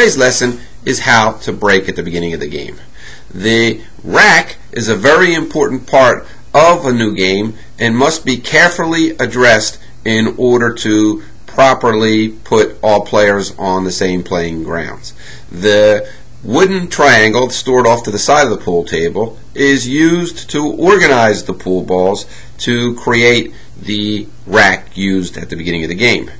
today's lesson is how to break at the beginning of the game. The rack is a very important part of a new game and must be carefully addressed in order to properly put all players on the same playing grounds. The wooden triangle stored off to the side of the pool table is used to organize the pool balls to create the rack used at the beginning of the game.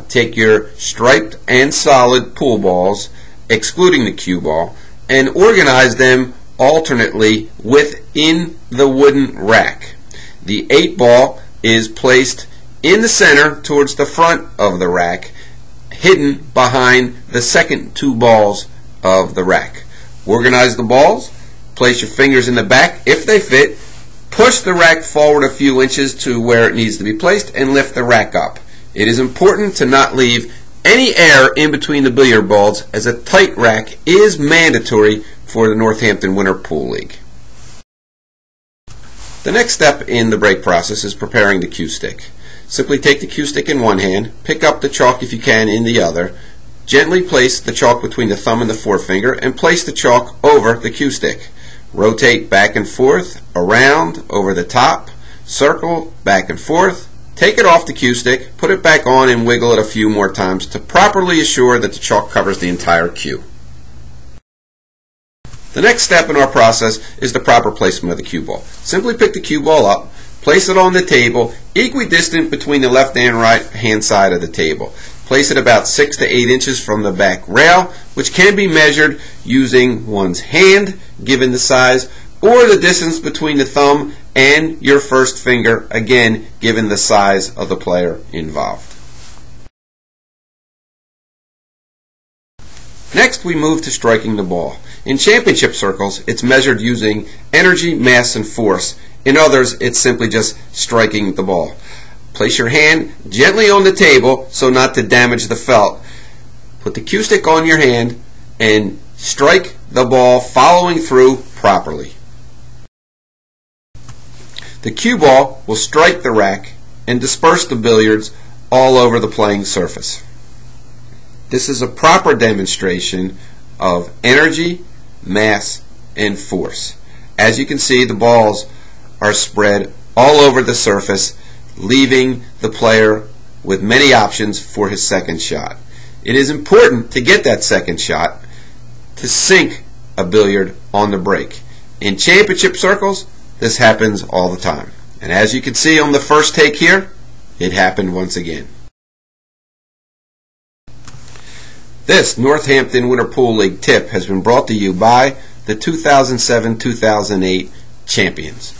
Take your striped and solid pool balls, excluding the cue ball, and organize them alternately within the wooden rack. The 8 ball is placed in the center towards the front of the rack, hidden behind the second 2 balls of the rack. Organize the balls, place your fingers in the back if they fit, push the rack forward a few inches to where it needs to be placed, and lift the rack up. It is important to not leave any air in between the billiard balls, as a tight rack is mandatory for the Northampton Winter Pool League. The next step in the break process is preparing the cue stick. Simply take the cue stick in one hand, pick up the chalk if you can in the other, gently place the chalk between the thumb and the forefinger, and place the chalk over the cue stick. Rotate back and forth, around, over the top, circle, back and forth. Take it off the cue stick, put it back on, and wiggle it a few more times to properly assure that the chalk covers the entire cue. The next step in our process is the proper placement of the cue ball. Simply pick the cue ball up, place it on the table, equidistant between the left and right hand side of the table. Place it about 6 to 8 inches from the back rail, which can be measured using one's hand, given the size, or the distance between the thumb and your first finger, again, given the size of the player involved. Next, we move to striking the ball. In championship circles, it's measured using energy, mass, and force. In others, it's simply just striking the ball. Place your hand gently on the table so not to damage the felt. Put the cue stick on your hand and strike the ball, following through properly. The cue ball will strike the rack and disperse the billiards all over the playing surface. This is a proper demonstration of energy, mass, and force. As you can see, the balls are spread all over the surface, leaving the player with many options for his second shot. It is important to get that second shot to sink a billiard on the break. In championship circles, this happens all the time. And as you can see on the first take here, it happened once again. This Northampton Winter Pool League tip has been brought to you by the 2007-2008 champions.